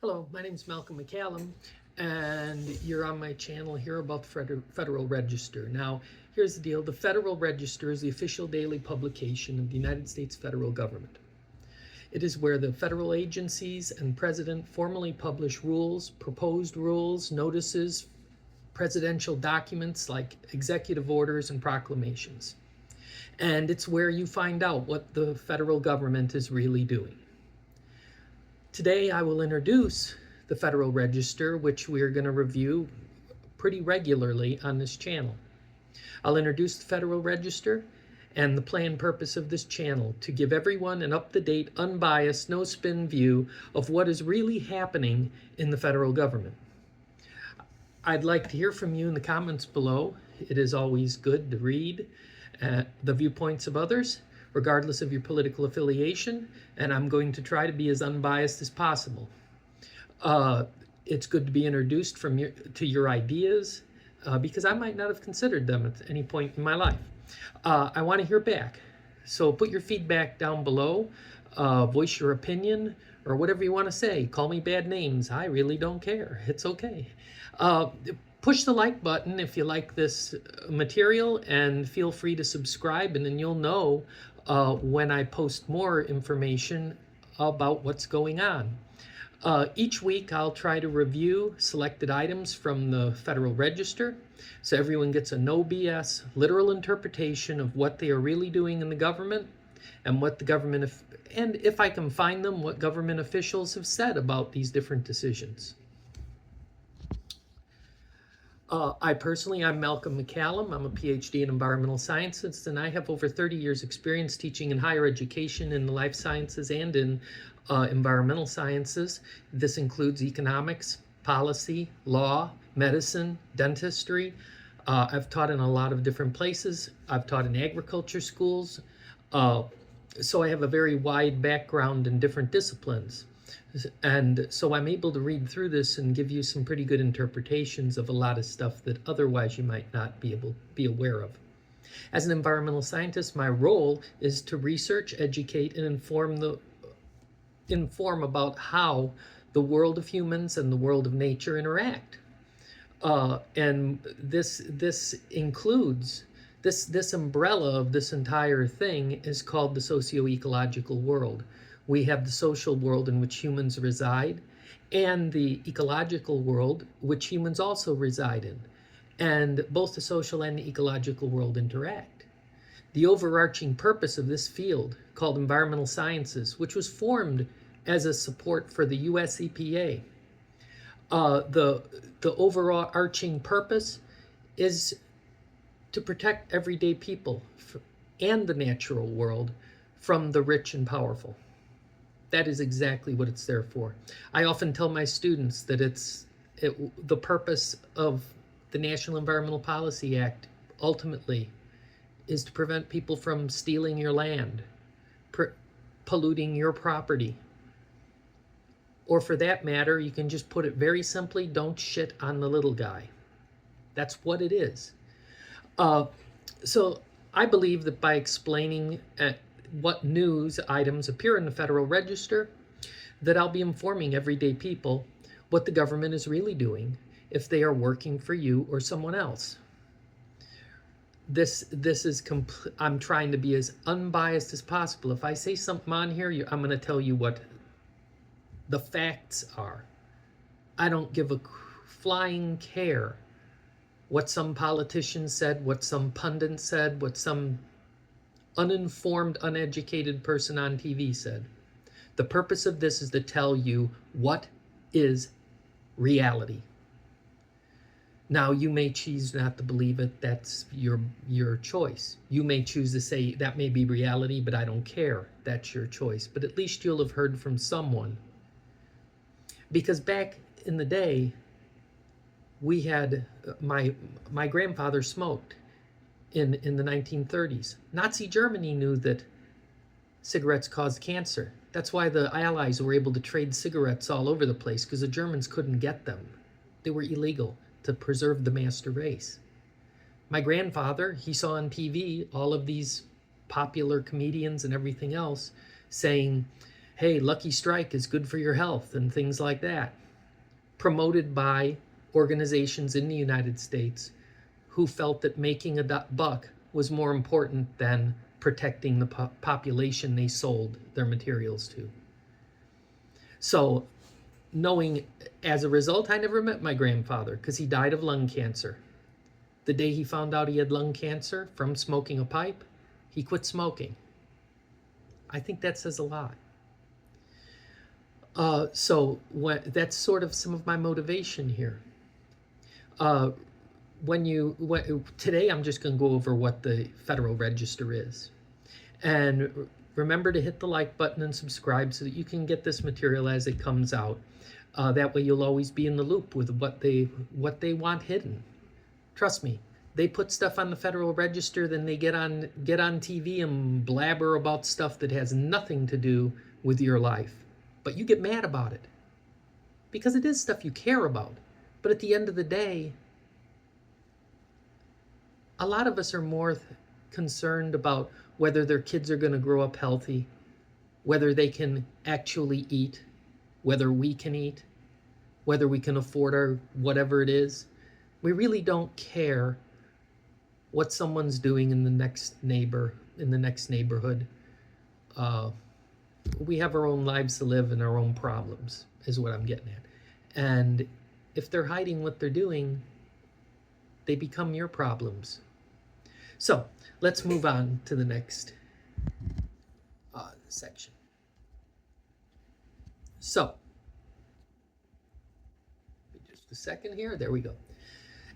Hello, my name is Malcolm McCallum, and you're on my channel here about the Federal Register. Now, here's the deal. The Federal Register is the official daily publication of the United States federal government. It is where the federal agencies and president formally publish rules, proposed rules, notices, presidential documents like executive orders and proclamations. And it's where you find out what the federal government is really doing. Today I will introduce the Federal Register, which we're going to review pretty regularly on this channel. I'll introduce the Federal Register and the planned purpose of this channel to give everyone an up-to-date, unbiased, no-spin view of what is really happening in the federal government. I'd like to hear from you in the comments below. It is always good to read the viewpoints of others, regardless of your political affiliation, and I'm going to try to be as unbiased as possible. It's good to be introduced to your ideas because I might not have considered them at any point in my life. I want to hear back, so put your feedback down below, voice your opinion, or whatever you want to say. Call me bad names. I really don't care. It's okay. Push the like button if you like this material, and feel free to subscribe, and then you'll know when I post more information about what's going on. Each week I'll try to review selected items from the Federal Register so everyone gets a no BS literal interpretation of what they are really doing in the government and what the government, and if I can find them, what government officials have said about these different decisions. I'm Malcolm McCallum. I'm a PhD in environmental sciences, and I have over 30 years experience teaching in higher education in the life sciences and in environmental sciences. This includes economics, policy, law, medicine, dentistry. I've taught in a lot of different places. I've taught in agriculture schools. So I have a very wide background in different disciplines. And so I'm able to read through this and give you some pretty good interpretations of a lot of stuff that otherwise you might not be aware of. As an environmental scientist, my role is to research, educate, and inform about how the world of humans and the world of nature interact. And this includes this umbrella of this entire thing is called the socio-ecological world. We have the social world in which humans reside, and the ecological world, which humans also reside in. And both the social and the ecological world interact. The overarching purpose of this field, called environmental sciences, which was formed as a support for the US EPA, the overarching purpose is to protect everyday people and the natural world from the rich and powerful. That is exactly what it's there for. I often tell my students that the purpose of the National Environmental Policy Act ultimately is to prevent people from stealing your land, polluting your property, or for that matter, you can just put it very simply, don't shit on the little guy. That's what it is. So I believe that by explaining what news items appear in the Federal Register, that I'll be informing everyday people what the government is really doing if they are working for you or someone else. I'm trying to be as unbiased as possible. If I say something on here, I'm going to tell you what the facts are. I don't give a flying care what some politician said, what some pundit said, what some uninformed, uneducated person on TV said. The purpose of this is to tell you what is reality. Now, you may choose not to believe it. That's your choice. You may choose to say that may be reality, but I don't care. That's your choice. But at least you'll have heard from someone. Because back in the day, we had my grandfather smoked in the 1930s. Nazi Germany knew that cigarettes caused cancer. That's why the Allies were able to trade cigarettes all over the place, because the Germans couldn't get them. They were illegal to preserve the master race. My grandfather, he saw on TV all of these popular comedians and everything else saying, hey, Lucky Strike is good for your health and things like that, promoted by organizations in the United States who felt that making a buck was more important than protecting the population they sold their materials to. So, knowing as a result, I never met my grandfather because he died of lung cancer. The day he found out he had lung cancer from smoking a pipe, he quit smoking. I think that says a lot. That's sort of some of my motivation here. Today I'm just going to go over what the Federal Register is. And remember to hit the like button and subscribe so that you can get this material as it comes out. That way you'll always be in the loop with what they want hidden. Trust me, they put stuff on the Federal Register, then they get on TV and blabber about stuff that has nothing to do with your life. But you get mad about it because it is stuff you care about. But at the end of the day, a lot of us are more concerned about whether their kids are going to grow up healthy, whether they can actually eat, whether we can eat, whether we can afford our whatever it is. We really don't care what someone's doing in the next neighborhood. We have our own lives to live and our own problems, is what I'm getting at. And if they're hiding what they're doing, they become your problems. So let's move on to the next section. So, just a second here. There we go.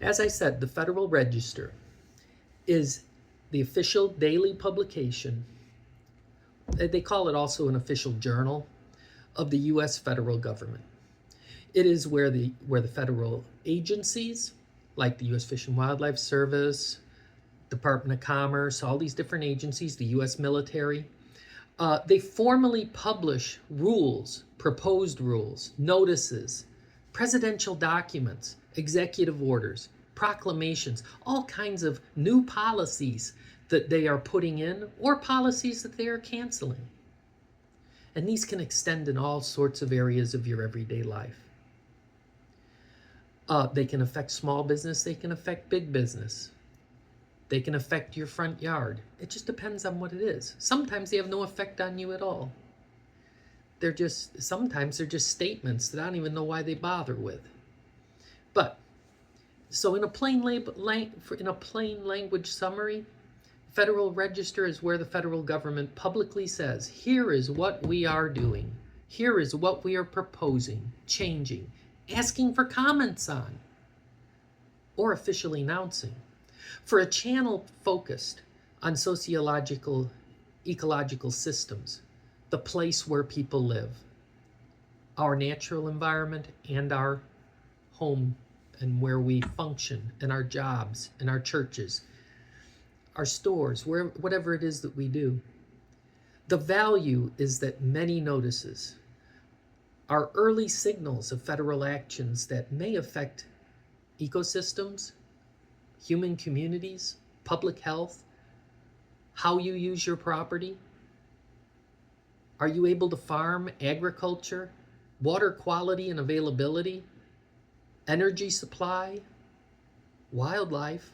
As I said, the Federal Register is the official daily publication. They call it also an official journal of the U.S. federal government. It is where the federal agencies, like the U.S. Fish and Wildlife Service, Department of Commerce, all these different agencies, the U.S. military, they formally publish rules, proposed rules, notices, presidential documents, executive orders, proclamations, all kinds of new policies that they are putting in or policies that they are canceling. And these can extend in all sorts of areas of your everyday life. They can affect small business, they can affect big business. They can affect your front yard. It just depends on what it is. Sometimes they have no effect on you at all. Sometimes they're just statements that I don't even know why they bother with. But, so in a plain language summary, Federal Register is where the federal government publicly says, here is what we are doing. Here is what we are proposing, changing, asking for comments on, or officially announcing. For a channel focused on sociological, ecological systems, the place where people live, our natural environment and our home and where we function, and our jobs and our churches, our stores, whatever it is that we do. The value is that many notices are early signals of federal actions that may affect ecosystems, human communities, public health, how you use your property. Are you able to farm, agriculture, water quality and availability, energy supply, wildlife,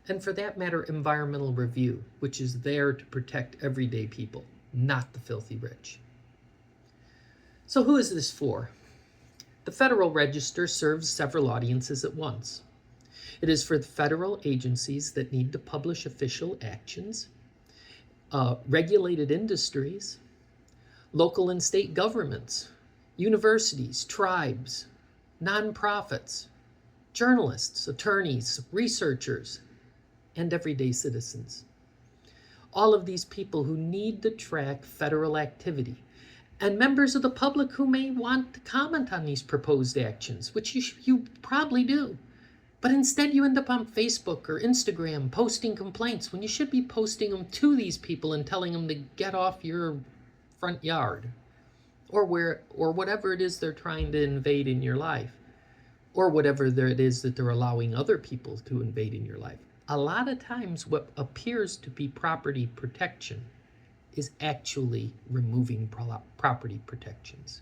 and for that matter, environmental review, which is there to protect everyday people, not the filthy rich. So who is this for? The Federal Register serves several audiences at once. It is for the federal agencies that need to publish official actions, regulated industries, local and state governments, universities, tribes, nonprofits, journalists, attorneys, researchers, and everyday citizens. All of these people who need to track federal activity, and members of the public who may want to comment on these proposed actions, which you probably do. But instead you end up on Facebook or Instagram posting complaints when you should be posting them to these people and telling them to get off your front yard or whatever it is they're trying to invade in your life, or whatever it is that they're allowing other people to invade in your life. A lot of times what appears to be property protection is actually removing property protections.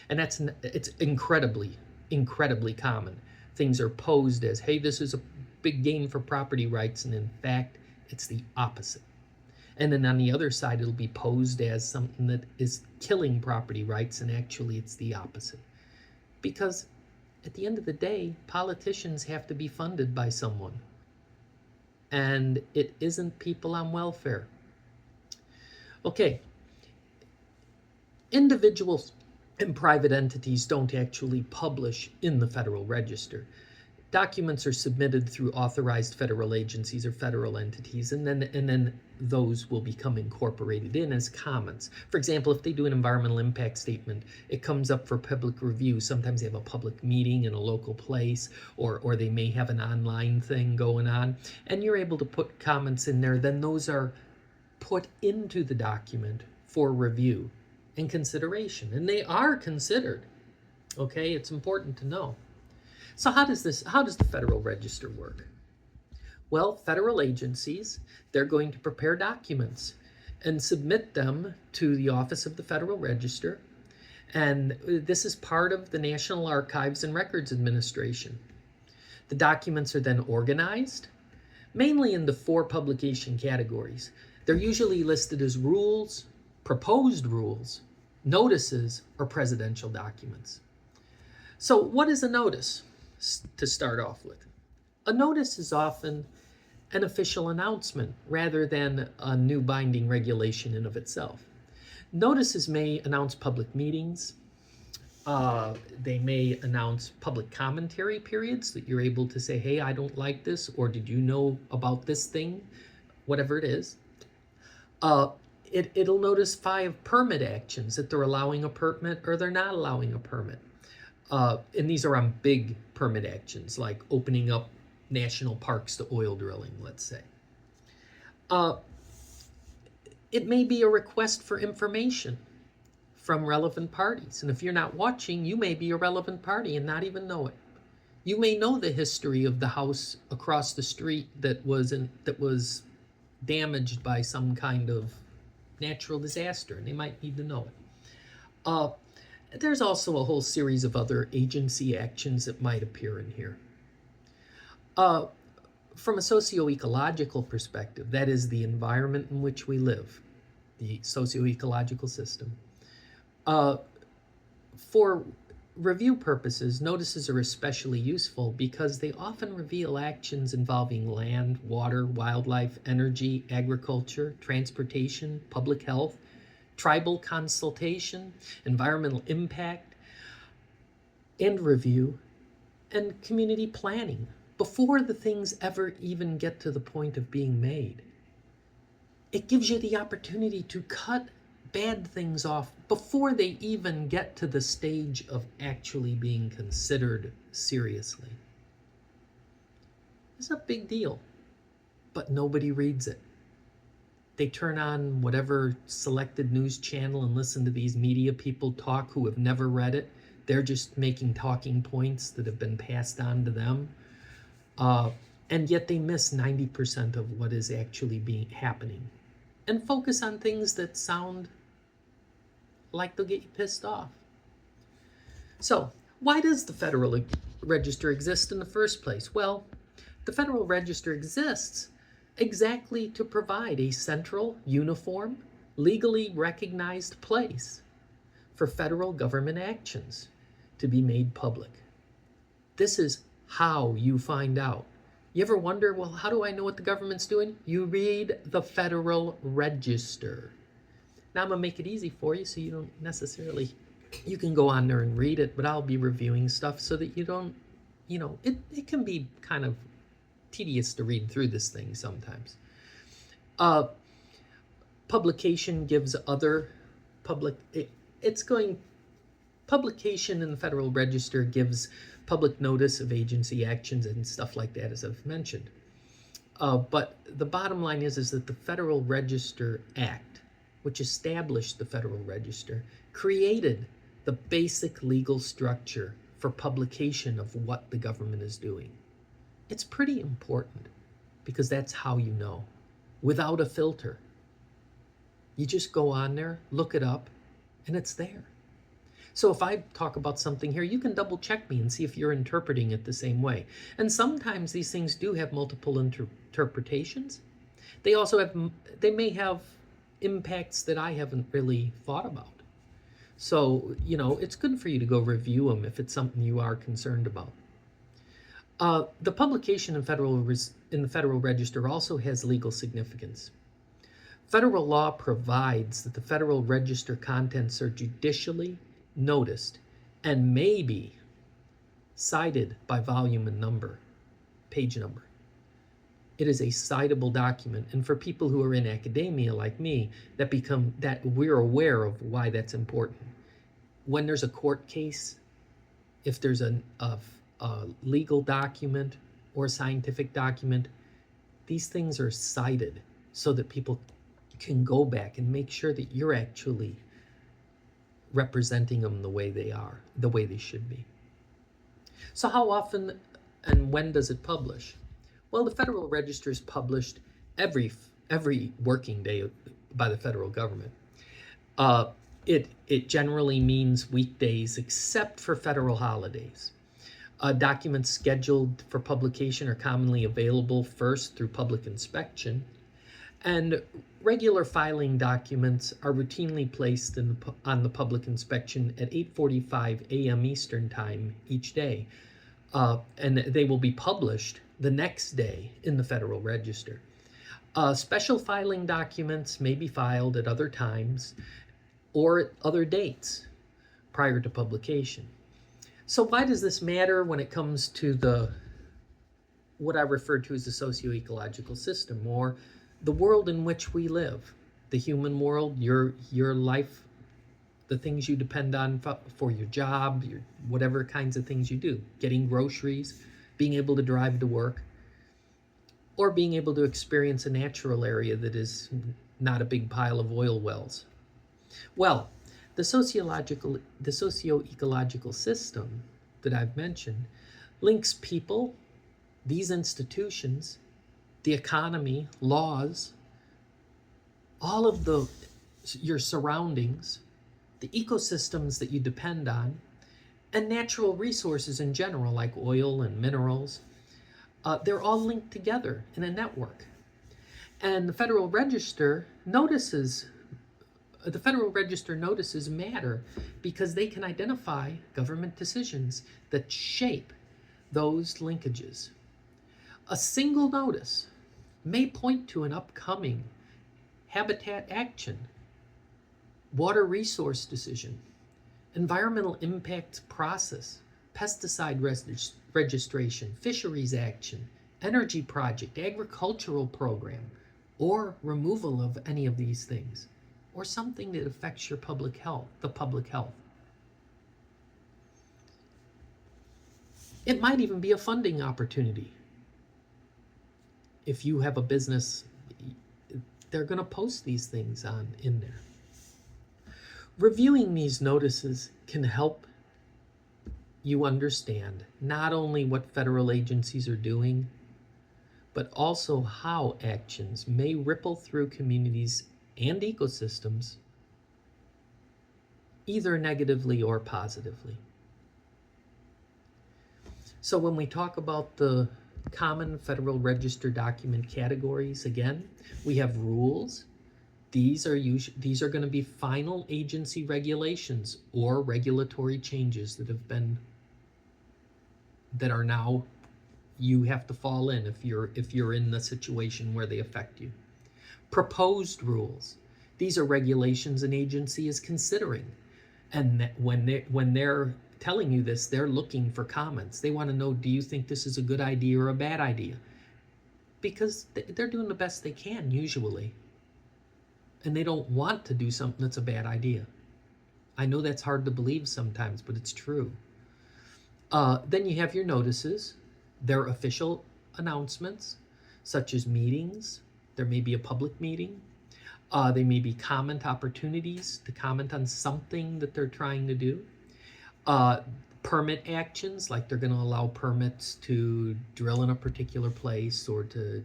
And it's incredibly common. Things are posed as, hey, this is a big gain for property rights, and in fact, it's the opposite. And then on the other side, it'll be posed as something that is killing property rights, and actually it's the opposite. Because at the end of the day, politicians have to be funded by someone. And it isn't people on welfare. Okay, individuals and private entities don't actually publish in the Federal Register. Documents are submitted through authorized federal agencies or federal entities, and then those will become incorporated in as comments. For example, if they do an environmental impact statement, it comes up for public review. Sometimes they have a public meeting in a local place, or they may have an online thing going on, and you're able to put comments in there. Then those are put into the document for review and consideration, and they are considered. Okay, it's important to know. So how does the Federal Register work? Well, federal agencies, they're going to prepare documents and submit them to the Office of the Federal Register. And this is part of the National Archives and Records Administration. The documents are then organized, mainly into 4 publication categories. They're usually listed as rules, proposed rules, notices, or presidential documents. So what is a notice? To start off with, a notice is often an official announcement rather than a new binding regulation in of itself. Notices may announce public meetings. They may announce public commentary periods that you're able to say, hey, I don't like this, or did you know about this thing, whatever it is. It'll notify of permit actions, that they're allowing a permit or they're not allowing a permit. And these are on big permit actions, like opening up national parks to oil drilling, let's say. It may be a request for information from relevant parties. And if you're not watching, you may be a relevant party and not even know it. You may know the history of the house across the street that was damaged by some kind of natural disaster, and they might need to know it. There's also a whole series of other agency actions that might appear in here. From a socio-ecological perspective, that is the environment in which we live, the socio-ecological system. For review purposes, notices are especially useful because they often reveal actions involving land, water, wildlife, energy, agriculture, transportation, public health, tribal consultation, environmental impact, and review, and community planning before the things ever even get to the point of being made. It gives you the opportunity to cut bad things off before they even get to the stage of actually being considered seriously. It's a big deal, but nobody reads it. They turn on whatever selected news channel and listen to these media people talk who have never read it. They're just making talking points that have been passed on to them. And yet they miss 90% of what is actually happening and focus on things that sound like they'll get you pissed off. So, why does the Federal Register exist in the first place? Well, the Federal Register exists exactly to provide a central, uniform, legally recognized place for federal government actions to be made public. This is how you find out. You ever wonder, well, how do I know what the government's doing? You read the Federal Register. Now I'm going to make it easy for you so you don't necessarily, you can go on there and read it, but I'll be reviewing stuff so that you don't, it can be kind of tedious to read through this thing sometimes. Publication gives other publication in the Federal Register gives public notice of agency actions and stuff like that, as I've mentioned. But the bottom line is that the Federal Register Act, which established the Federal Register, created the basic legal structure for publication of what the government is doing. It's pretty important because that's how you know, without a filter. You just go on there, look it up, and it's there. So if I talk about something here, you can double check me and see if you're interpreting it the same way. And sometimes these things do have multiple interpretations. They also have, they may have impacts that I haven't really thought about. So, it's good for you to go review them if it's something you are concerned about. The publication in the Federal Register also has legal significance. Federal law provides that the Federal Register contents are judicially noticed and may be cited by volume and number, page number. It is a citable document, and for people who are in academia like me, that we're aware of why that's important. When there's a court case, if there's a legal document or scientific document, these things are cited so that people can go back and make sure that you're actually representing them the way they are, the way they should be. So how often and when does it publish? Well, the Federal Register is published every working day by the federal government. It generally means weekdays, except for federal holidays. Documents scheduled for publication are commonly available first through public inspection, and regular filing documents are routinely placed on the public inspection at 8:45 a.m. Eastern Time each day, and they will be published the next day in the Federal Register. Special filing documents may be filed at other times or at other dates prior to publication. So why does this matter when it comes to what I refer to as the socio-ecological system, or the world in which we live, the human world, your life, the things you depend on for your job, whatever kinds of things you do, getting groceries, being able to drive to work, or being able to experience a natural area that is not a big pile of oil wells. Well, the socio-ecological system that I've mentioned links people, these institutions, the economy, laws, all of your surroundings, the ecosystems that you depend on, and natural resources in general, like oil and minerals. They're all linked together in a network. And the Federal Register notices matter because they can identify government decisions that shape those linkages. A single notice may point to an upcoming habitat action, water resource decision, environmental impact process, pesticide registration, fisheries action, energy project, agricultural program, or removal of any of these things, or something that affects your public health. It might even be a funding opportunity. If you have a business, they're going to post these things in there. Reviewing these notices can help you understand not only what federal agencies are doing, but also how actions may ripple through communities and ecosystems, either negatively or positively. So when we talk about the common Federal Register document categories, again, we have rules. These are going to be final agency regulations or regulatory changes that are now you have to fall in if you're in the situation where they affect you. Proposed rules. These are regulations an agency is considering, and when they're telling you this, they're looking for comments. They want to know, do you think this is a good idea or a bad idea? Because they're doing the best they can usually, and they don't want to do something that's a bad idea. I know that's hard to believe sometimes, but it's true. Then you have your notices. They're official announcements, such as meetings. There may be a public meeting. They may be comment opportunities to comment on something that they're trying to do. Permit actions, like they're going to allow permits to drill in a particular place or to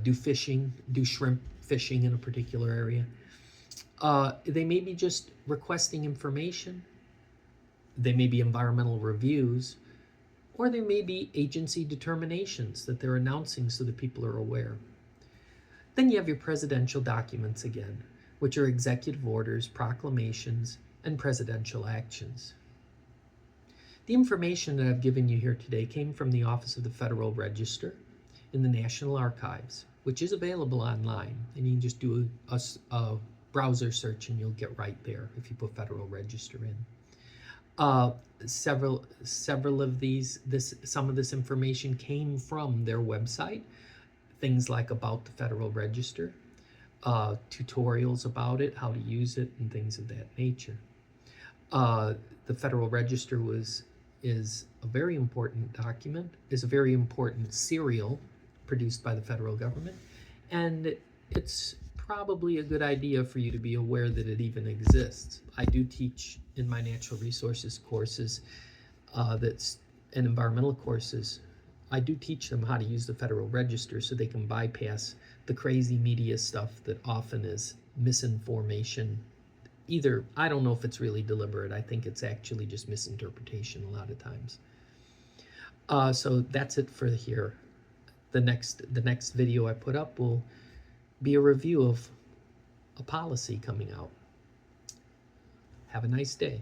do fishing, do shrimp fishing in a particular area. They may be just requesting information. They may be environmental reviews, or they may be agency determinations that they're announcing so that people are aware. Then you have your presidential documents again, which are executive orders, proclamations, and presidential actions. The information that I've given you here today came from the Office of the Federal Register in the National Archives, which is available online. And you can just do a browser search and you'll get right there if you put Federal Register in. Several of these, some of this information came from their website. Things like about the Federal Register, tutorials about it, how to use it, and things of that nature. The Federal Register is a very important document, is a very important serial produced by the federal government, and it's probably a good idea for you to be aware that it even exists. I do teach in my natural resources courses and environmental courses. I do teach them how to use the Federal Register so they can bypass the crazy media stuff that often is misinformation. Either, I don't know if it's really deliberate. I think it's actually just misinterpretation a lot of times. So that's it for here. The next video I put up will be a review of a policy coming out. Have a nice day.